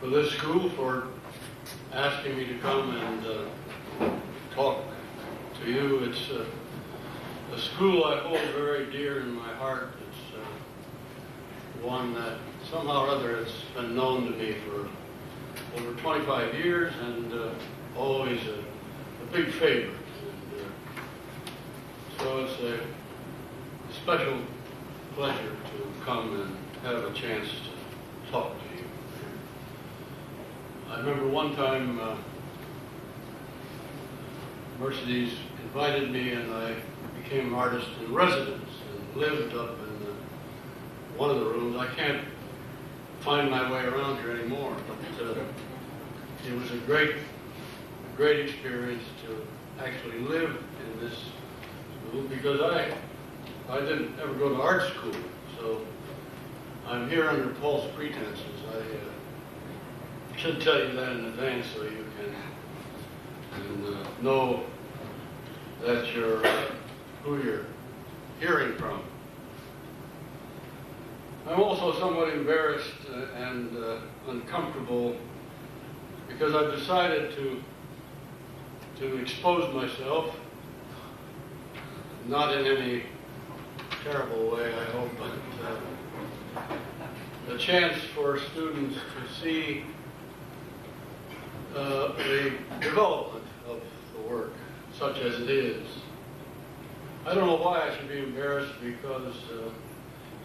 for this school for asking me to come and talk to you. It's a school I hold very dear in my heart. It's one that somehow or other it's been known to me for over 25 years and always a big favorite. And, so it's a special pleasure to come and have a chance to talk to you. I remember one time Mercedes invited me and I became an artist in residence and lived up in one of the rooms. I can't find my way around here anymore, but it was a great experience to actually live in this school because I didn't ever go to art school, so I'm here under false pretenses. I should tell you that in advance so you can know that who you're hearing from. I'm also somewhat embarrassed and uncomfortable because I've decided to expose myself, not in any terrible way, I hope, but a chance for students to see the development of the work, such as it is. I don't know why I should be embarrassed because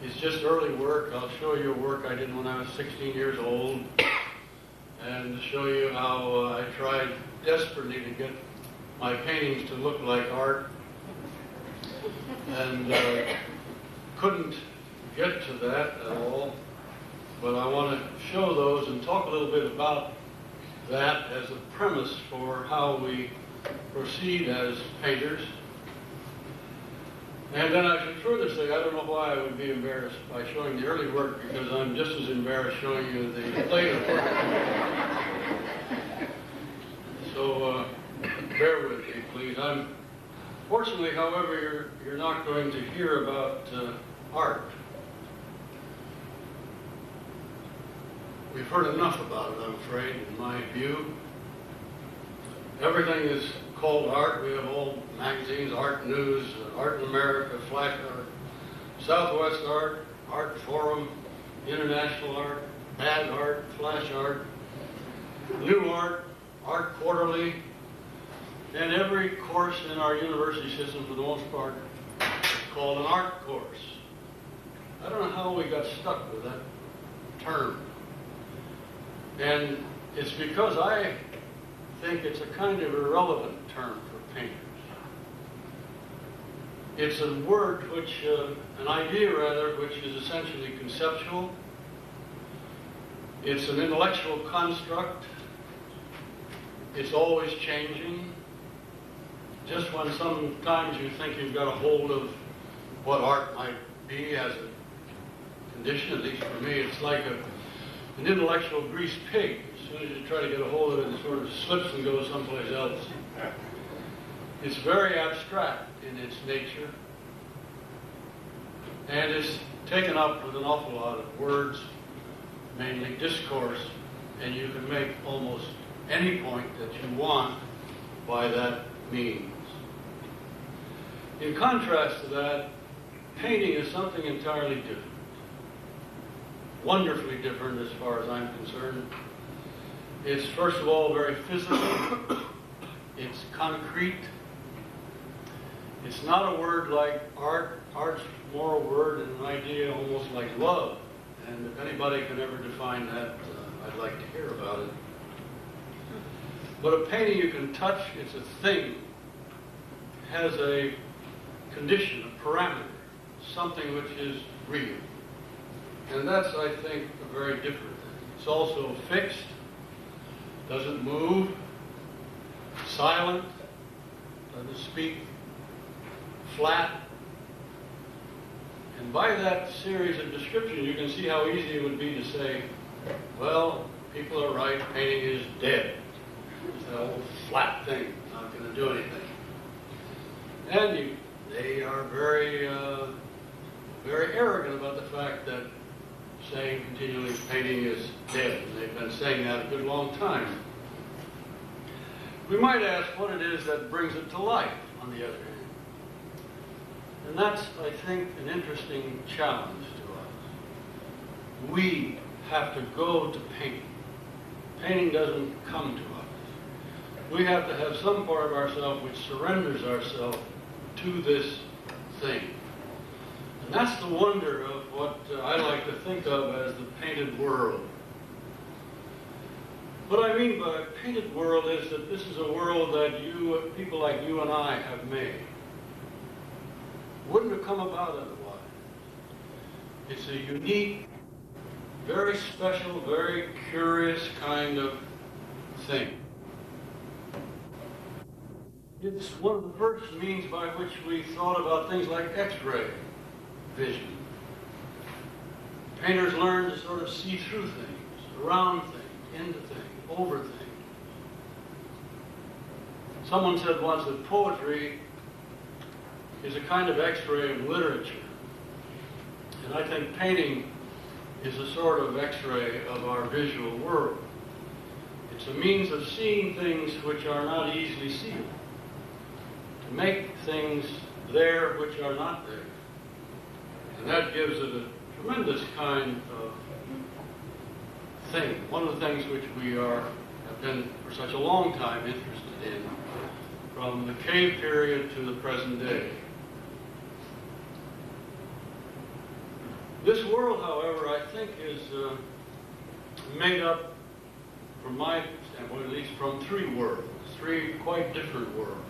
it's just early work. I'll show you a work I did when I was 16 years old and show you how I tried desperately to get my paintings to look like art and couldn't get to that at all. But I want to show those and talk a little bit about that as a premise for how we proceed as painters. And then I should further say, I don't know why I would be embarrassed by showing the early work because I'm just as embarrassed showing you the later work. So bear with me, please. Fortunately, however, you're not going to hear about art. We've heard enough about it, I'm afraid, in my view. Everything is called art. We have old magazines, Art News, Art in America, Flash Art, Southwest Art, Art Forum, International Art, Bad Art, Flash Art, New Art, Art Quarterly, and every course in our university system, for the most part, is called an art course. I don't know how we got stuck with that term. And it's because I think it's a kind of irrelevant term for painters. It's a word which, an idea rather, which is essentially conceptual. It's an intellectual construct. It's always changing. Just when sometimes you think you've got a hold of what art might be as a condition, at least for me, it's like an intellectual greased pig. As soon as you try to get a hold of it, it sort of slips and goes someplace else. It's very abstract in its nature, and it's taken up with an awful lot of words, mainly discourse, and you can make almost any point that you want by that means. In contrast to that, painting is something entirely different. Wonderfully different as far as I'm concerned. It's first of all very physical. It's concrete. It's not a word like art. Art's more a word and an idea almost like love. And if anybody can ever define that, I'd like to hear about it. But a painting you can touch, it's a thing. It has a condition, a parameter, something which is real. And that's, I think, a very different thing. It's also fixed, doesn't move, silent, doesn't speak, flat. And by that series of descriptions, you can see how easy it would be to say, well, people are right, painting is dead. It's that old flat thing, not going to do anything. And they are very, very arrogant about the fact that saying continually painting is dead, and they've been saying that a good long time. We might ask what it is that brings it to life, on the other hand. And that's, I think, an interesting challenge to us. We have to go to painting. Painting doesn't come to us. We have to have some part of ourselves which surrenders ourselves to this thing. And that's the wonder of what I like to think of as the painted world. What I mean by painted world is that this is a world that people like you and I have made. Wouldn't have come about otherwise. It's a unique, very special, very curious kind of thing. It's one of the first means by which we thought about things like X-ray vision. Painters learned to sort of see through things, around things, into things, over things. Someone said once that poetry is a kind of X-ray of literature. And I think painting is a sort of X-ray of our visual world. It's a means of seeing things which are not easily seen, to make things there which are not there. And that gives it a tremendous kind of thing. One of the things which we have been for such a long time interested in, from the cave period to the present day. This world, however, I think is made up, from my standpoint at least, from three worlds, three quite different worlds.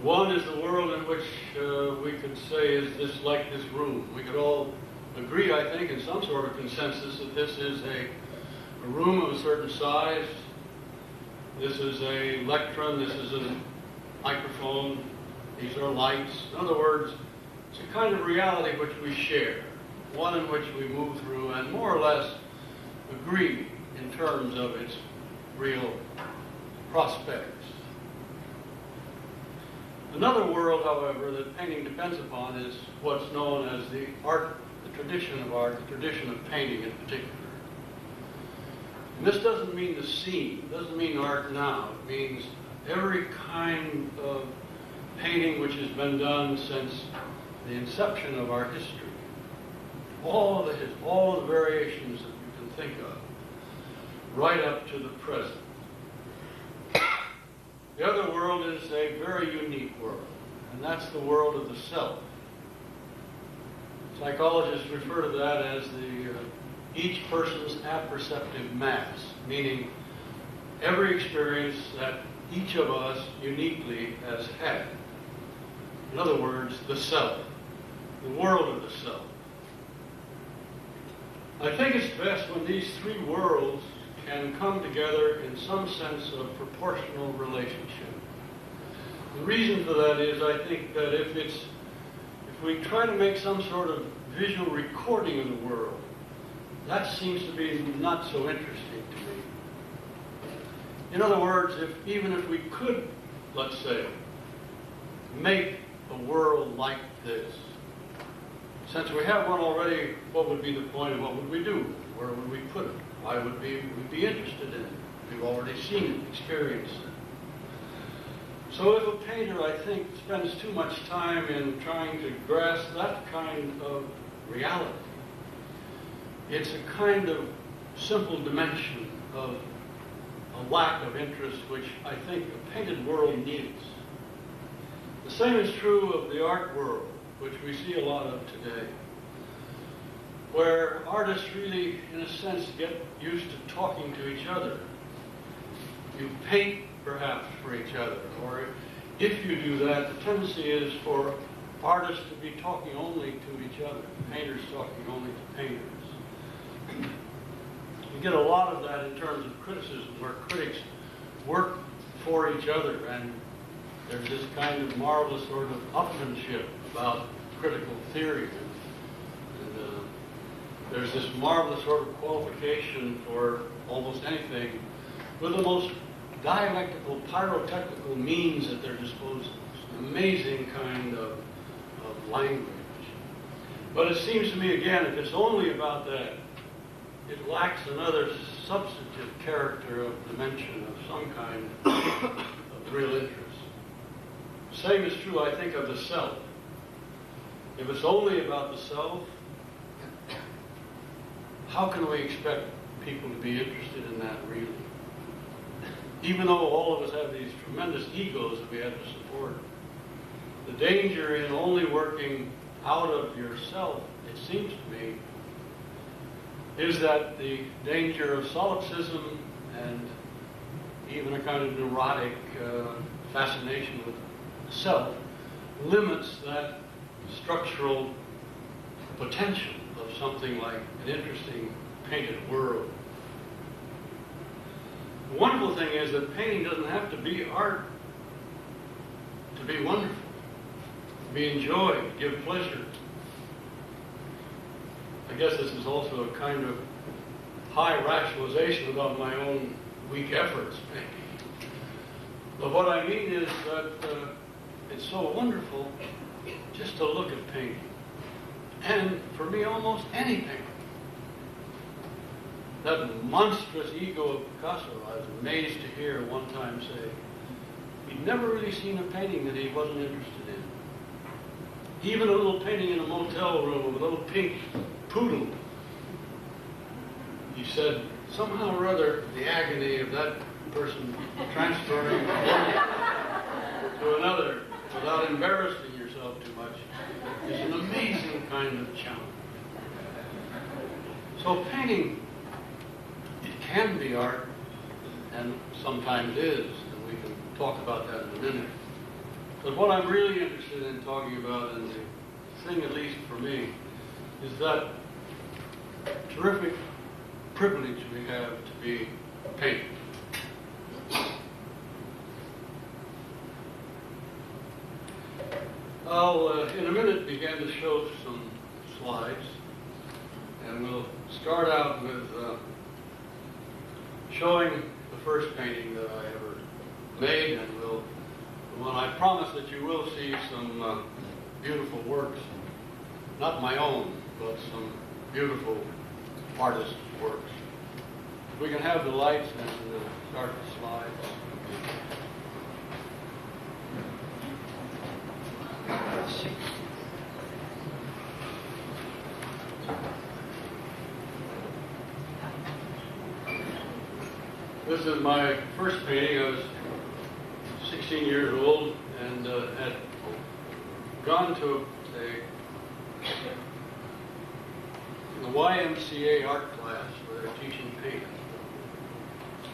One is the world in which we could say is this like this room. We could all agree, I think, in some sort of consensus that this is a room of a certain size. This is a lectern, this is a microphone, these are lights. In other words, it's a kind of reality which we share, one in which we move through and more or less agree in terms of its real prospects. Another world, however, that painting depends upon is what's known as the art, the tradition of art, the tradition of painting in particular. And this doesn't mean the scene, it doesn't mean art now, it means every kind of painting which has been done since the inception of our history. All the variations that you can think of, right up to the present. The other world is a very unique world, and that's the world of the self. Psychologists refer to that as each person's apperceptive mass, meaning every experience that each of us uniquely has had. In other words, the self, the world of the self. I think it's best when these three worlds can come together in some sense of proportional relationship. The reason for that is I think that if we try to make some sort of visual recording of the world, that seems to be not so interesting to me. In other words, even if we could, let's say, make a world like this, since we have one already, what would be the point and what would we do? Where would we put it? Why would we be interested in it? We've already seen it, experienced it. So if a painter, I think, spends too much time in trying to grasp that kind of reality, it's a kind of simple dimension of a lack of interest which I think the painted world needs. The same is true of the art world, which we see a lot of today, where artists really, in a sense, get used to talking to each other. You paint, perhaps, for each other, or if you do that, the tendency is for artists to be talking only to each other, painters talking only to painters. You get a lot of that in terms of criticism, where critics work for each other, and there's this kind of marvelous sort of upmanship about critical theory. There's this marvelous sort of qualification for almost anything with the most dialectical, pyrotechnical means at their disposal. It's an amazing kind of language. But it seems to me, again, if it's only about that, it lacks another substantive character of dimension of some kind of real interest. Same is true, I think, of the self. If it's only about the self, how can we expect people to be interested in that really? Even though all of us have these tremendous egos that we have to support. The danger in only working out of yourself, it seems to me, is that the danger of solipsism and even a kind of neurotic fascination with self limits that structural potential of something like an interesting painted world. The wonderful thing is that painting doesn't have to be art to be wonderful, to be enjoyed, to give pleasure. I guess this is also a kind of high rationalization about my own weak efforts, maybe. But what I mean is that it's so wonderful just to look at painting. And for me, almost any painting. That monstrous ego of Picasso, I was amazed to hear one time say, he'd never really seen a painting that he wasn't interested in. Even a little painting in a motel room of a little pink poodle. He said, somehow or other, the agony of that person transferring one to another without embarrassing yourself too much is an amazing kind of challenge. So painting, it can be art, and sometimes is, and we can talk about that in a minute. But what I'm really interested in talking about, and the thing at least for me, is that terrific privilege we have to be painters. I'll, in a minute, begin to show some slides, and we'll start out with showing the first painting that I ever made, and I promise that you will see some beautiful works, not my own, but some beautiful artist works. If we can have the lights, and we'll start the slides. This is my first painting. I was 16 years old and had gone to the YMCA art class where they're teaching painting.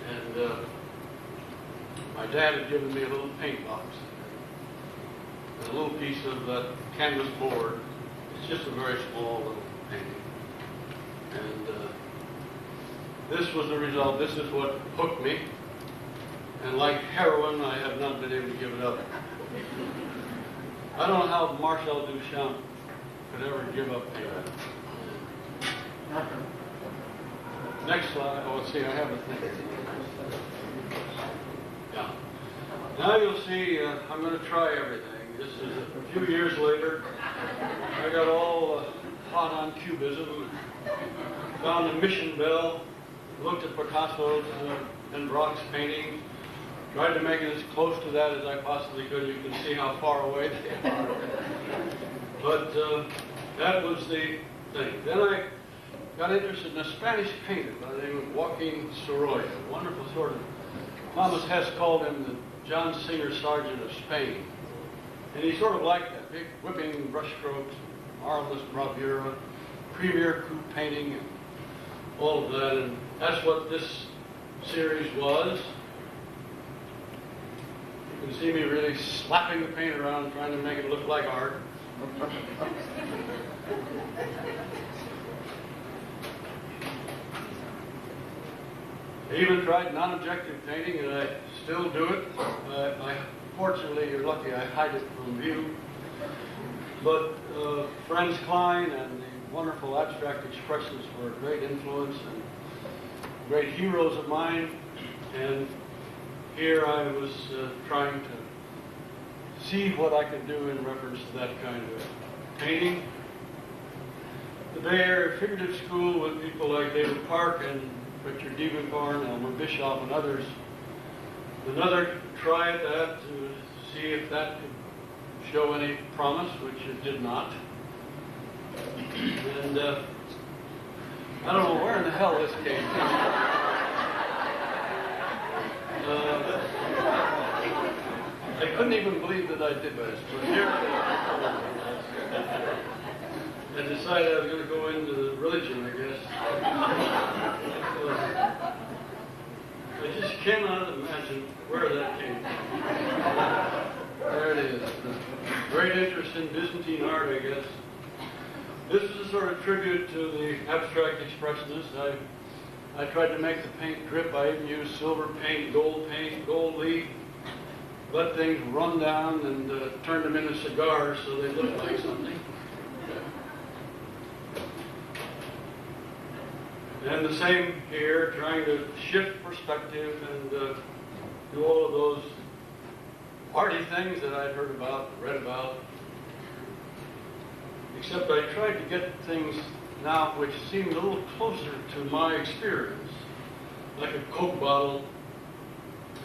And my dad had given me a little paint box and a little piece of canvas board. It's just a very small little painting. And this was the result. This is what hooked me. And like heroin, I have not been able to give it up. I don't know how Marcel Duchamp could ever give up painting. Next slide. Oh, let's see, I have a thing. Yeah. Now you'll see, I'm going to try everything. This is a few years later. I got all hot on Cubism. Found a mission bell. Looked at Picasso's and Braque's paintings. Tried to make it as close to that as I possibly could. You can see how far away they are. But that was the thing. Then I got interested in a Spanish painter by the name of Joaquin Sorolla, a wonderful sort of, Thomas Hess called him the John Singer Sargent of Spain. And he sort of liked that, big whipping brushstrokes, marvelous bravura, premier coupe painting, and all of that. And that's what this series was. You can see me really slapping the paint around, trying to make it look like art. I even tried non-objective painting, and I still do it. Fortunately, you're lucky, I hide it from view. But Franz Klein and the wonderful abstract expressionists were a great influence and great heroes of mine. And here I was trying to see what I could do in reference to that kind of painting. Bay Area Figurative School with people like David Park and Richard Diebenkorn, Elmer Bischoff, and others. Another try at that to see if that could show any promise, which it did not. And I don't know where in the hell this came from. I couldn't even believe that I did this, but here I decided I was going to go into the religion, I guess. I just cannot imagine where that came from. There it is. Great interest in Byzantine art, I guess. This is a sort of tribute to the abstract expressionists. I tried to make the paint drip. I even used silver paint, gold leaf, let things run down and turned them into cigars so they looked like something. And the same here, trying to shift perspective and do all of those arty things that I'd heard about, read about. Except I tried to get things now which seemed a little closer to my experience, like a Coke bottle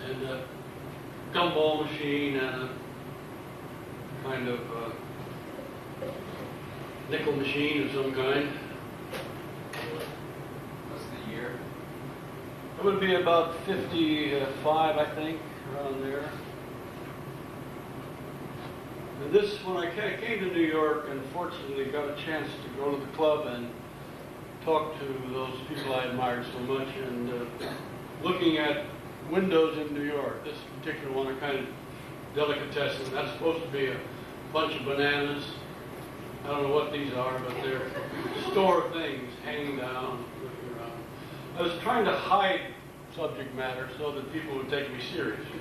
and a gumball machine and a kind of nickel machine of some kind. What's the year? It would be about 55, I think, around there. And this, when I came to New York and fortunately got a chance to go to the club and talk to those people I admired so much, and looking at windows in New York, this particular one, a kind of delicatessen, that's supposed to be a bunch of bananas. I don't know what these are, but they're store things hanging down, looking around. I was trying to hide subject matter so that people would take me seriously.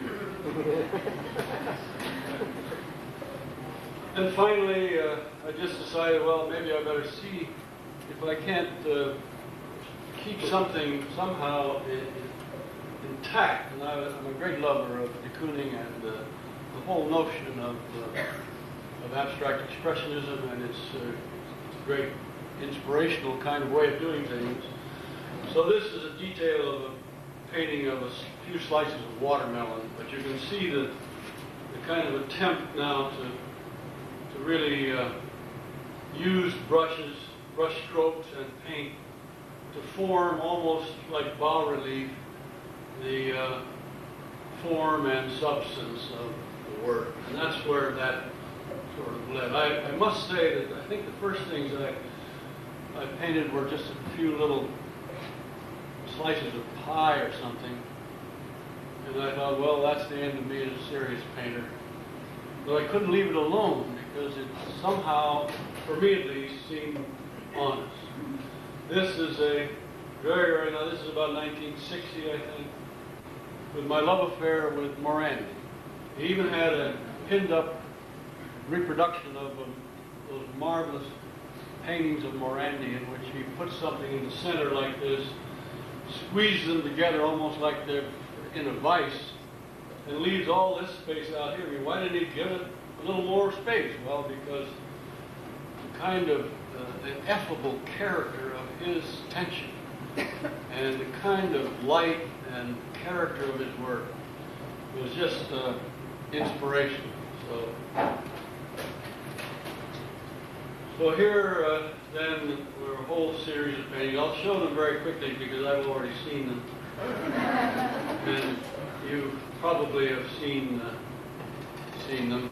And finally, I just decided, well, maybe I better see if I can't keep something somehow intact. And I'm a great lover of de Kooning and the whole notion of abstract expressionism and its great inspirational kind of way of doing things. So this is a detail of a painting of a few slices of watermelon, but you can see the kind of attempt now to really use brushes, brush strokes, and paint to form almost like bas-relief the form and substance of the work. And that's where that sort of led. I must say that I think the first things that I painted were just a few little slices of pie or something. And I thought, well, that's the end of me as a serious painter. But I couldn't leave it alone because it somehow, for me at least, seemed honest. This is a very, now this is about 1960, I think, with my love affair with Morandi. He even had a pinned up reproduction of those marvelous paintings of Morandi in which he puts something in the center like this, squeezes them together almost like they're in a vise, and leaves all this space out here. I mean, why did he give it a little more space? Well, because the kind of the ineffable character of his tension and the kind of light and character of his work was just inspirational. So here, then, there are a whole series of paintings. I'll show them very quickly because I've already seen them. And you probably have seen them.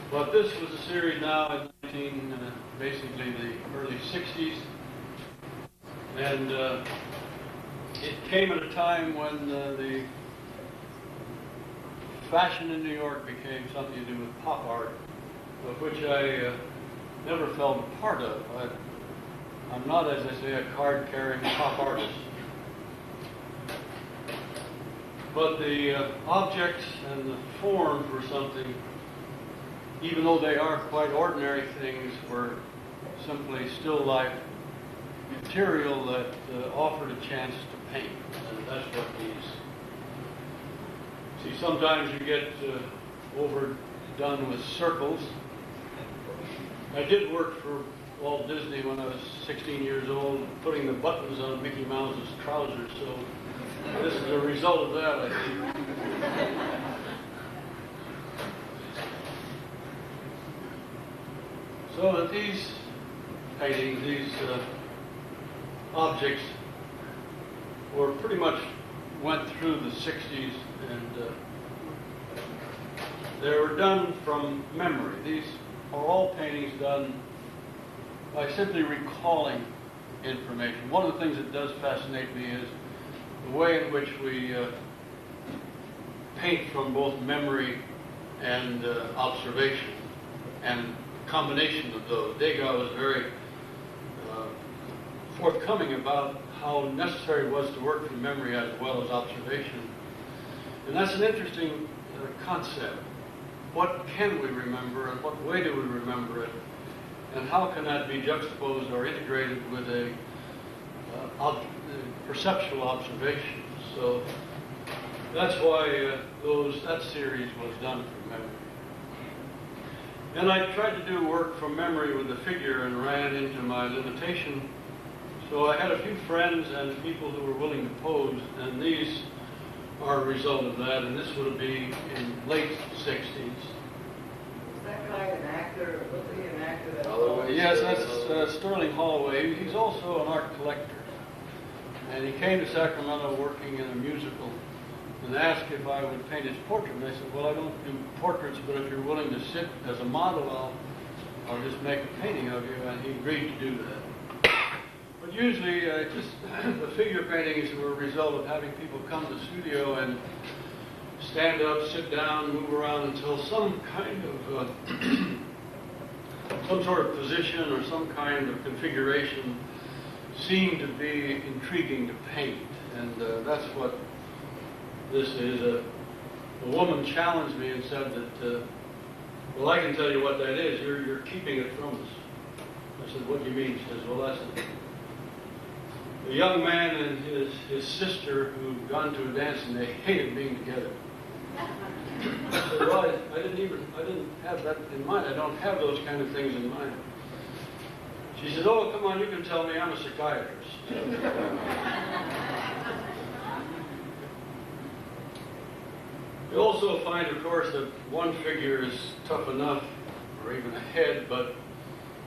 But this was a series now in basically the early 60s. And it came at a time when the fashion in New York became something to do with pop art, of which I never felt a part of. I'm not, as I say, a card-carrying pop artist. But the objects and the forms were something, even though they are quite ordinary things, were simply still life material that offered a chance to paint. And that's what these. See, sometimes you get overdone with circles. I did work for Walt Disney when I was 16 years old, putting the buttons on Mickey Mouse's trousers. So this is a result of that, I think. So that these paintings, these objects, were pretty much went through the 60s, and they were done from memory. These are all paintings done by simply recalling information. One of the things that does fascinate me is the way in which we paint from both memory and observation, and combination of those. Degas was very forthcoming about how necessary it was to work from memory as well as observation. And that's an interesting concept. What can we remember, and what way do we remember it, and how can that be juxtaposed or integrated with a perceptual observation? So that's why that series was done from memory. And I tried to do work from memory with the figure and ran into my limitation. So I had a few friends and people who were willing to pose, and these are a result of that, and this would be in late 60s. Is that guy an actor? Was he an actor? Holloway. Yes, that's Sterling Holloway. He's also an art collector. And he came to Sacramento working in a musical and asked if I would paint his portrait. And I said, well, I don't do portraits, but if you're willing to sit as a model, I'll just make a painting of you. And he agreed to do that. But usually, the figure paintings were a result of having people come to the studio and stand up, sit down, move around until some kind of, some sort of position or some kind of configuration seemed to be intriguing to paint. And that's what this is. A woman challenged me and said that, well, I can tell you what that is. You're keeping it from us. I said, what do you mean? She says, well, that's a young man and his sister who'd gone to a dance and they hated being together. I said, well, I didn't have that in mind. I don't have those kind of things in mind. She said, oh, come on, you can tell me, I'm a psychiatrist. You also find, of course, that one figure is tough enough, or even a head, but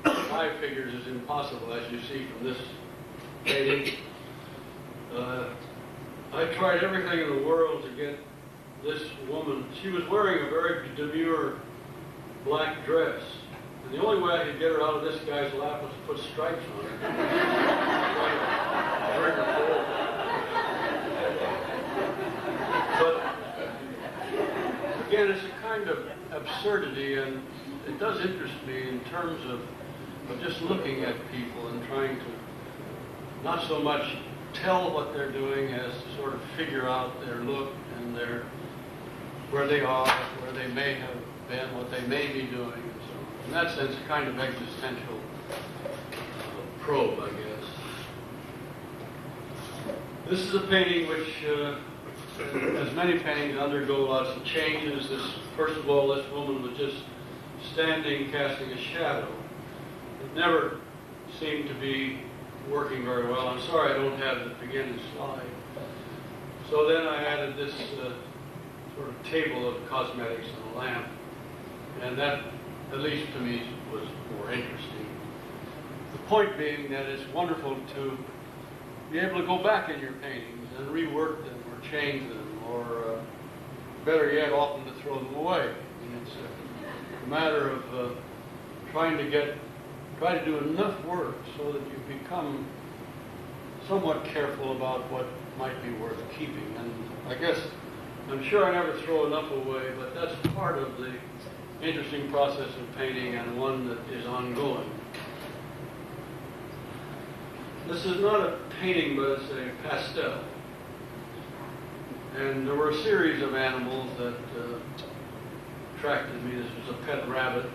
5 figures is impossible, as you see from this painting. I tried everything in the world to get this woman. She was wearing a very demure black dress. And the only way I could get her out of this guy's lap was to put stripes on her. But again, it's a kind of absurdity, and it does interest me in terms of just looking at people and trying to not so much tell what they're doing as to sort of figure out their look and where they are, where they may have been, what they may be doing, and so on. In that sense, a kind of existential probe, I guess. This is a painting which, as many paintings, undergo lots of changes. First of all, this woman was just standing, casting a shadow. It never seemed to be working very well. I'm sorry I don't have the beginning slide. So then I added this sort of table of cosmetics and a lamp, and that, at least to me, was more interesting. The point being that it's wonderful to be able to go back in your paintings and rework them or change them, or better yet, often to throw them away. I mean, it's a matter of try to do enough work so that you become somewhat careful about what might be worth keeping. And I guess, I'm sure I never throw enough away, but that's part of the interesting process of painting, and one that is ongoing. This is not a painting, but it's a pastel. And there were a series of animals that attracted me. This was a pet rabbit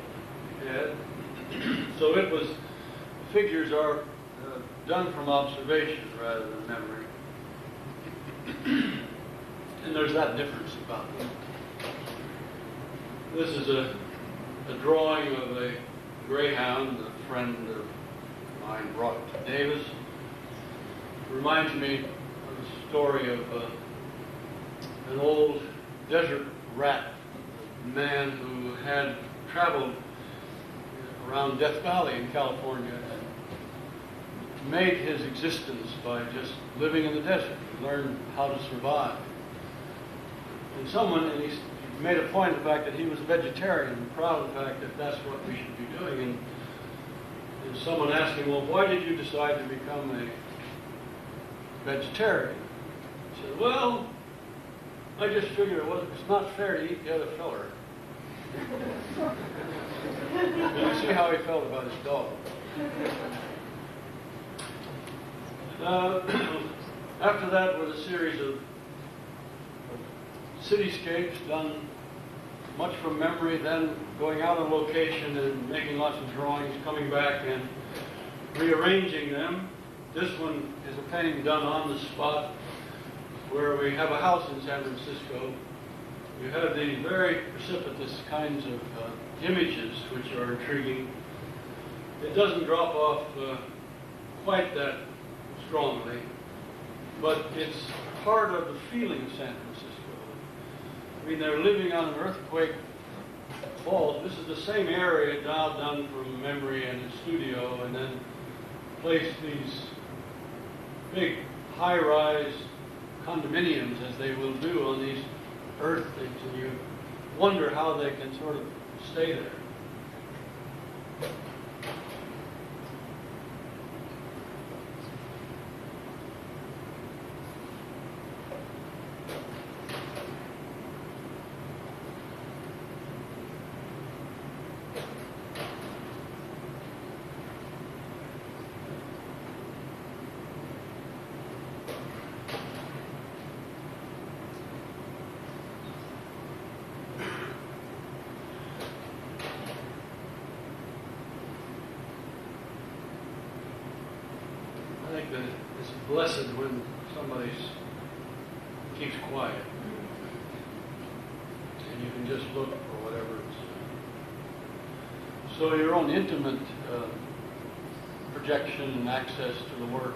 head. So figures are done from observation rather than memory. And there's that difference about them. This is a drawing of a greyhound, a friend of mine brought it to Davis. It reminds me of the story of an old desert rat man who had traveled around Death Valley in California and made his existence by just living in the desert. He learned how to survive. And he made a point of the fact that he was a vegetarian and proud of the fact that that's what we should be doing. And someone asked him, well, why did you decide to become a vegetarian? He said, well, I just figured it's not fair to eat the other feller. You see how he felt about his dog. After that was a series of cityscapes done much from memory, then going out on location and making lots of drawings, coming back and rearranging them. This one is a painting done on the spot where we have a house in San Francisco. You have these very precipitous kinds of images which are intriguing. It doesn't drop off quite that strongly, but it's part of the feeling of San Francisco. I mean, they're living on an earthquake fault. This is the same area now done from memory and in studio, and then place these big high-rise condominiums, as they will do on these earth things, and you wonder how they can sort of stay there. I think that it's blessed when somebody keeps quiet and you can just look for whatever it's. So your own intimate projection and access to the work.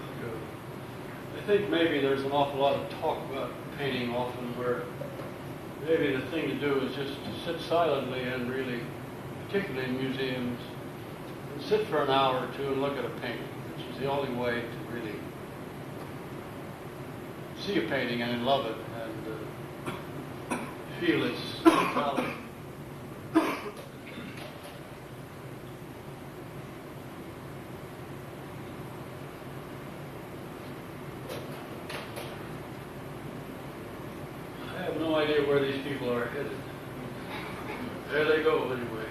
I think maybe there's an awful lot of talk about painting often where maybe the thing to do is just to sit silently and really, particularly in museums, and sit for an hour or two and look at a painting, which is the only way to really see a painting and love it and feel its totality. I have no idea where these people are headed. There they go anyway.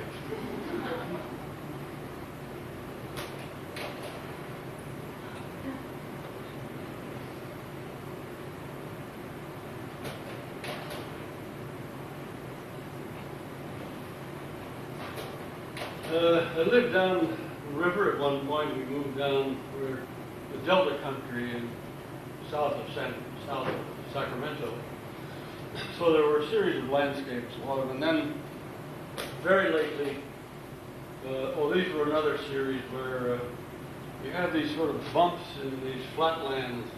I lived down the river at one point. We moved down where the Delta country in south of Sacramento. So there were a series of landscapes, a lot of them. And then very lately, these were another series where you have these sort of bumps in these flatlands,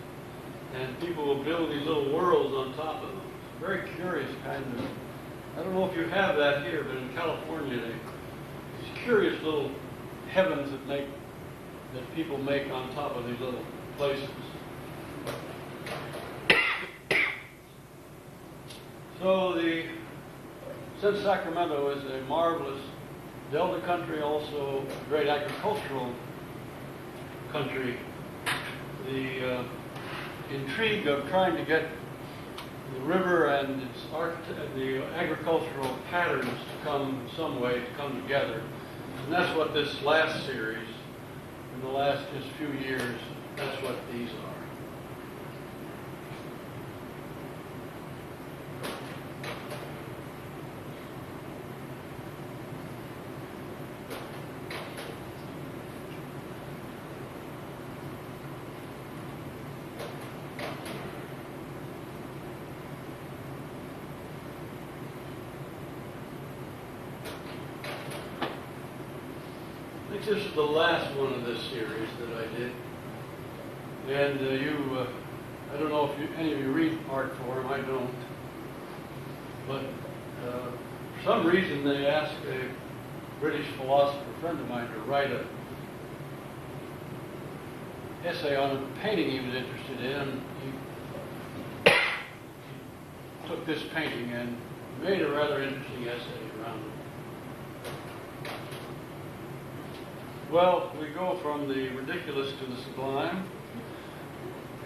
and people will build these little worlds on top of them. It's a very curious kind of, I don't know if you have that here, but in California, these curious little heavens that people make on top of these little places. So since Sacramento is a marvelous Delta country, also a great agricultural country, the intrigue of trying to get the river and the agricultural patterns to come in some way to come together. And that's what this last series, in the last just few years, that's what these are. I think this is the last one of this series that I did. And I don't know if any of you read art form, I don't. But for some reason they asked a British philosopher friend of mine to write an essay on a painting he was interested in. He took this painting and made a rather interesting essay around it. Well, we go from the ridiculous to the sublime.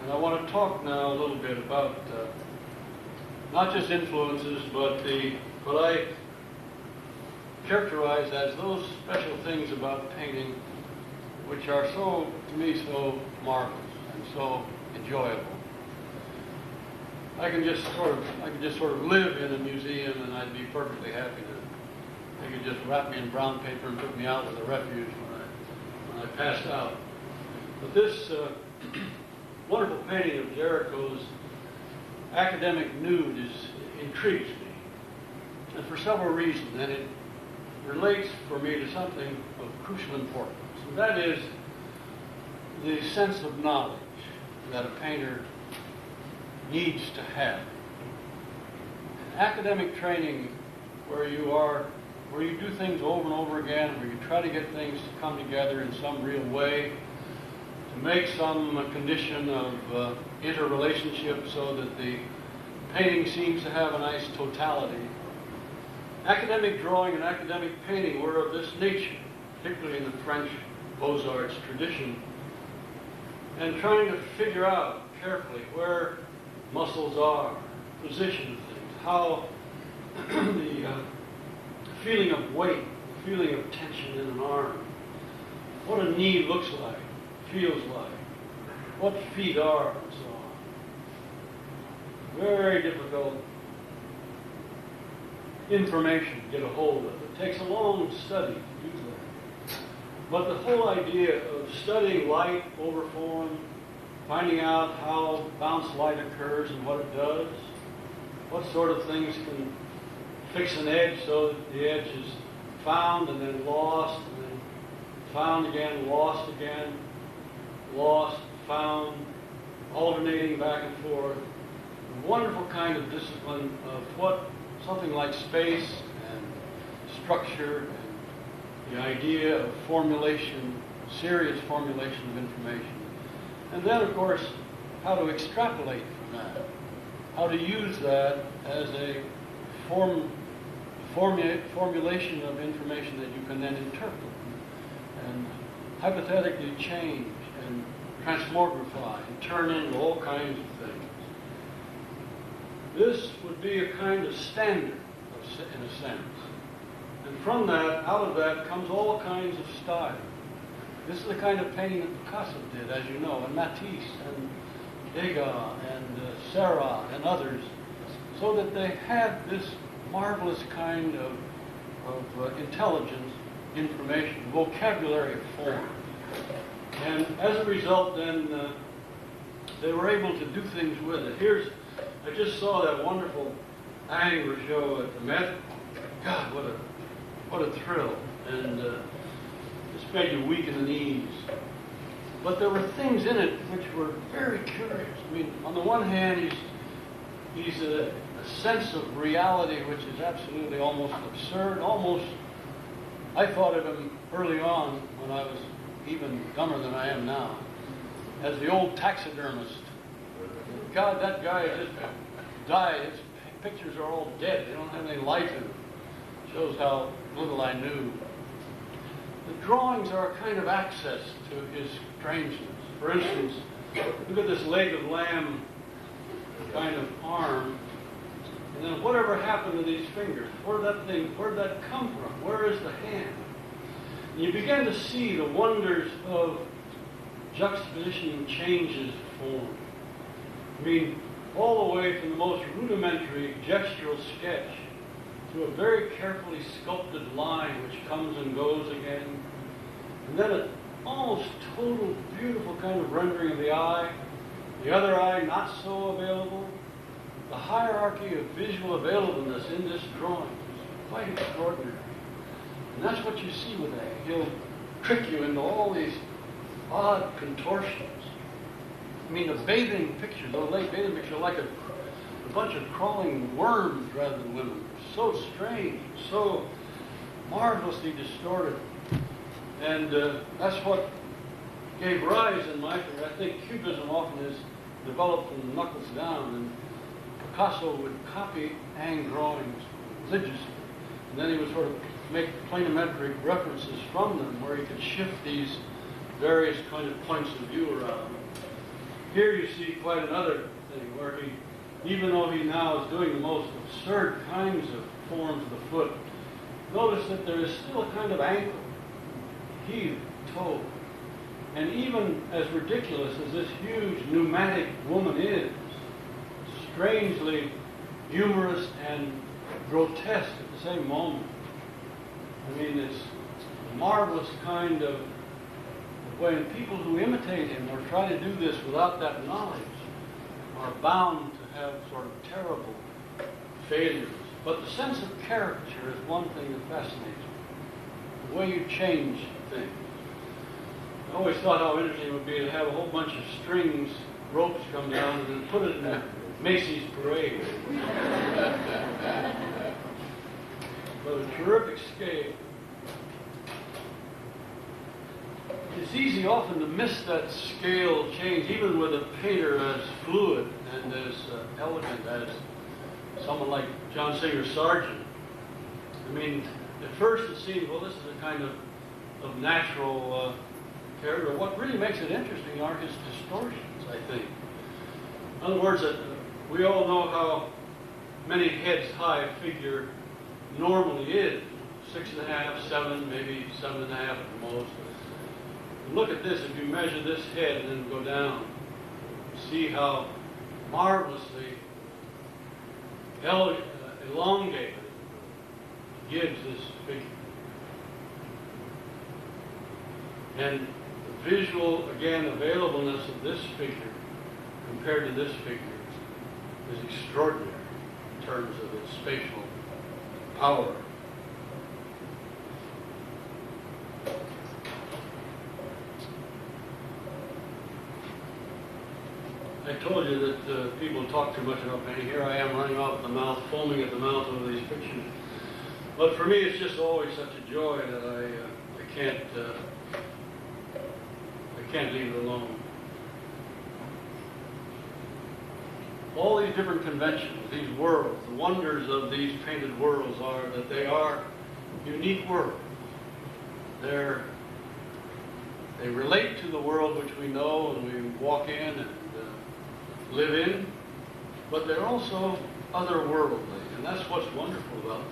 And I want to talk now a little bit about not just influences, but what I characterize as those special things about painting which are so, to me, so marvelous and so enjoyable. I can just sort of live in a museum and I'd be perfectly happy to. They could just wrap me in brown paper and put me out with a refuge when I passed out. But this wonderful painting of Jericho's academic nude intrigues me, and for several reasons, and it relates for me to something of crucial importance, and that is the sense of knowledge that a painter needs to have. An academic training where you do things over and over again, where you try to get things to come together in some real way, to make some condition of interrelationship so that the painting seems to have a nice totality. Academic drawing and academic painting were of this nature, particularly in the French Beaux-Arts tradition, and trying to figure out carefully where muscles are, position of things, how the feeling of weight, the feeling of tension in an arm, what a knee looks like, feels like, what feet are, and so on. Very difficult information to get a hold of. It takes a long study to do that. But the whole idea of studying light over form, finding out how bounce light occurs and what it does, what sort of things can fix an edge so that the edge is found and then lost, and then found again, lost, found, alternating back and forth. A wonderful kind of discipline of what something like space and structure and the idea of formulation, serious formulation of information. And then, of course, how to extrapolate from that, how to use that as a formulation of information that you can then interpret and hypothetically change and transmogrify and turn into all kinds of things. This would be a kind of standard, in a sense. And from that, out of that, comes all kinds of style. This is the kind of painting that Picasso did, as you know, and Matisse, and Degas, and Serra, and others, so that they had this marvelous kind of intelligence, information, vocabulary of form. And as a result, then, they were able to do things with it. I just saw that wonderful Angler show at the Met. God, what a thrill. And just made you weak in the knees. But there were things in it which were very curious. I mean, on the one hand, he's a sense of reality which is absolutely almost absurd. I thought of him early on when I was even dumber than I am now, as the old taxidermist. God, that guy just died. His pictures are all dead. They don't have any life in them. Shows how little I knew. The drawings are a kind of access to his strangeness. For instance, look at this leg of lamb kind of arm. And then whatever happened to these fingers? Where did that come from? Where is the hand? And you begin to see the wonders of juxtaposition and changes of form. I mean, all the way from the most rudimentary gestural sketch to a very carefully sculpted line which comes and goes again. And then an almost total, beautiful kind of rendering of the eye. The other eye not so available. The hierarchy of visual availableness in this drawing is quite extraordinary. And that's what you see with that. trick you into all these odd contortions. I mean, the bathing pictures, those late bathing pictures, are like a bunch of crawling worms rather than women. So strange, so marvelously distorted. And that's what gave rise in my opinion. I think Cubism often is developed from the knuckles down, and Picasso would copy Ang drawings religiously. And then he would sort of make planimetric references from them where he could shift these various kind of points of view around. Here you see quite another thing where he, even though he now is doing the most absurd kinds of forms of the foot, notice that there is still a kind of ankle, heel, toe. And even as ridiculous as this huge pneumatic woman is, strangely humorous and grotesque at the same moment. I mean, it's a marvelous kind of way, and people who imitate him or try to do this without that knowledge are bound to have sort of terrible failures. But the sense of caricature is one thing that fascinates me. The way you change things. I always thought how interesting it would be to have a whole bunch of strings, ropes come down and then put it in a Macy's parade. But a terrific scale. It's easy often to miss that scale change, even with a painter as fluid and as elegant as someone like John Singer Sargent. I mean, at first it seems, well, this is a kind of natural character. What really makes it interesting are his distortions, I think. In other words, we all know how many heads high a figure normally is. 6.5, 7, maybe 7.5 at the most. And look at this, if you measure this head and then go down, see how marvelously elongated gives this figure. And the visual, again, availableness of this figure compared to this figure is extraordinary in terms of its spatial power. I told you that people talk too much about painting. Here I am running off the mouth, foaming at the mouth over these pictures. But for me, it's just always such a joy that I can't leave it alone. All these different conventions, these worlds, the wonders of these painted worlds are that they are unique worlds. They relate to the world which we know and we walk in and live in, but they're also otherworldly, and that's what's wonderful about them.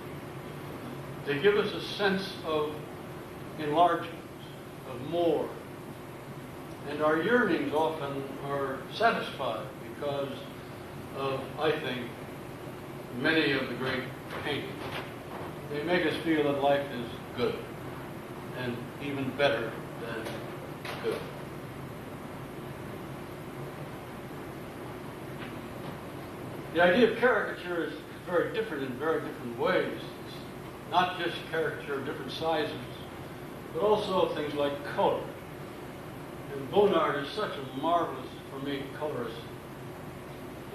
They give us a sense of enlargement, of more, and our yearnings often are satisfied because of, I think, many of the great paintings. They make us feel that life is good, and even better than good. The idea of caricature is very different in very different ways. It's not just caricature of different sizes, but also things like color. And Bonnard is such a marvelous, for me, colorist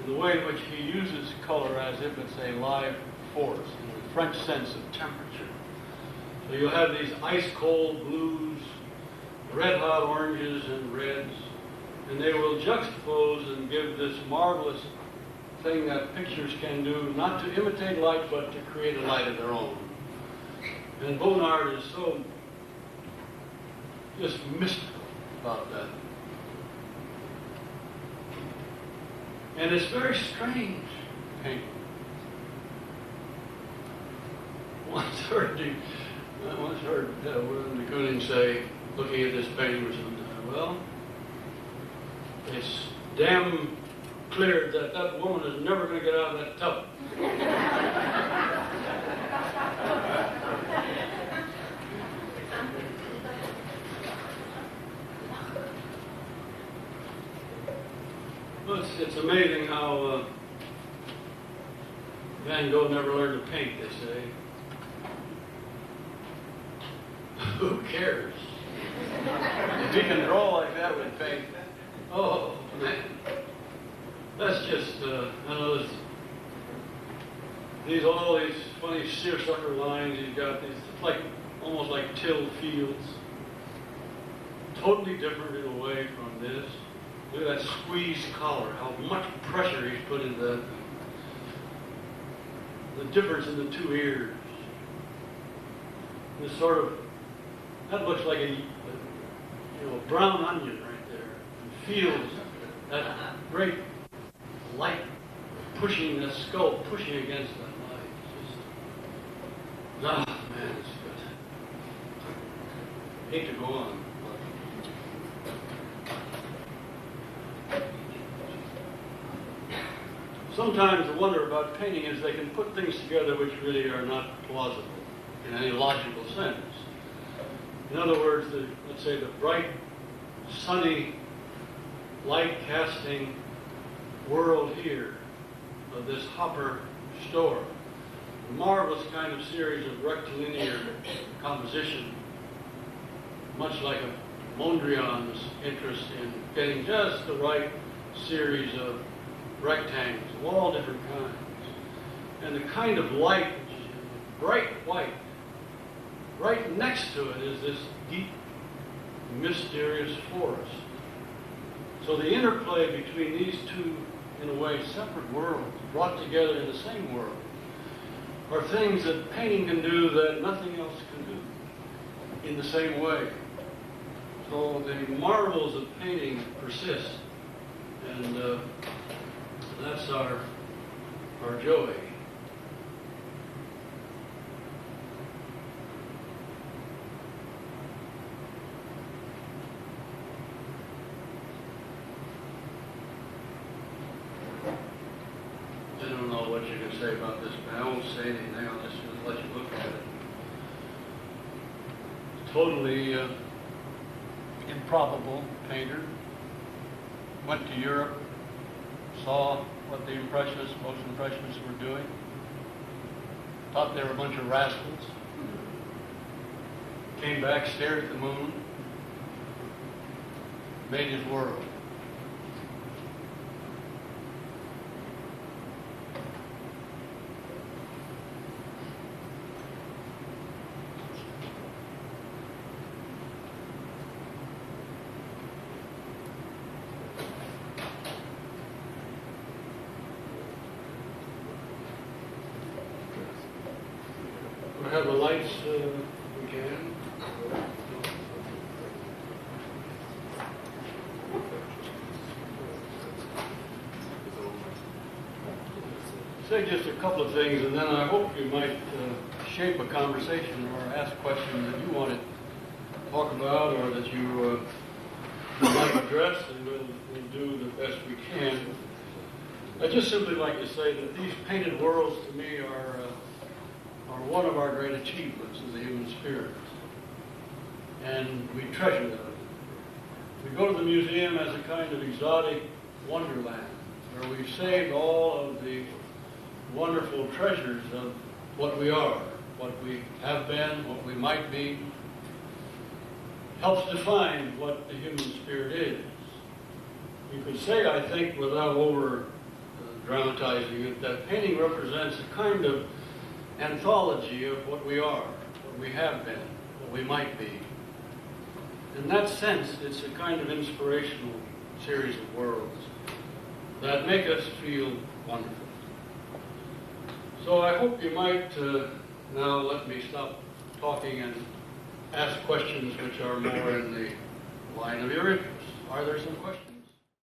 in the way in which he uses color as if it's a live force, in the French sense of temperature. So you'll have these ice-cold blues, red-hot oranges and reds, and they will juxtapose and give this marvelous thing that pictures can do, not to imitate light, but to create a light of their own. And Bonnard is so just mystical about that. And it's very strange painting. Once heard William de Kooning say, looking at this painting, well, it's damn clear that that woman is never going to get out of that tub. Well, it's amazing how Van Gogh never learned to paint, they say. Who cares? If he can draw like that with paint, oh man, that's just, I know all these funny seersucker lines. He's got these, like almost like tilled fields. Totally different in a way from this. Look at that squeezed collar, how much pressure he's put in the difference in the two ears. This sort of, that looks like a brown onion right there. It feels that great light pushing the skull, pushing against that light. It's just, man, it's good. Hate to go on. Sometimes the wonder about painting is they can put things together which really are not plausible in any logical sense. In other words, let's say the bright, sunny, light-casting world here of this Hopper store, a marvelous kind of series of rectilinear composition, much like a Mondrian's interest in getting just the right series of rectangles of all different kinds. And the kind of light, which is bright white, right next to it is this deep, mysterious forest. So the interplay between these two, in a way, separate worlds, brought together in the same world, are things that painting can do that nothing else can do in the same way. So the marvels of painting persist, and that's our joy. I don't know what you can say about this, but I won't say anything. I'll just let you look at it. Totally improbable painter. Went to Europe, saw what the Impressionists, most Impressionists were doing. Thought they were a bunch of rascals. Came back, stared at the moon, made his world. We'll have the lights, if we can. Say just a couple of things, and then I hope you might shape a conversation or ask questions that you want to talk about or that you would like to address, and we'll do the best we can. I'd just simply like to say that these painted worlds to me are one of our great achievements of the human spirit. And we treasure them. We go to the museum as a kind of exotic wonderland, where we've saved all of the wonderful treasures of what we are, what we have been, what we might be. Helps define what the human spirit is. You could say, I think, without over-dramatizing it, that painting represents a kind of anthology of what we are, what we have been, what we might be. In that sense, it's a kind of inspirational series of worlds that make us feel wonderful. So I hope you might now let me stop talking and ask questions which are more in the line of your interest. Are there some questions?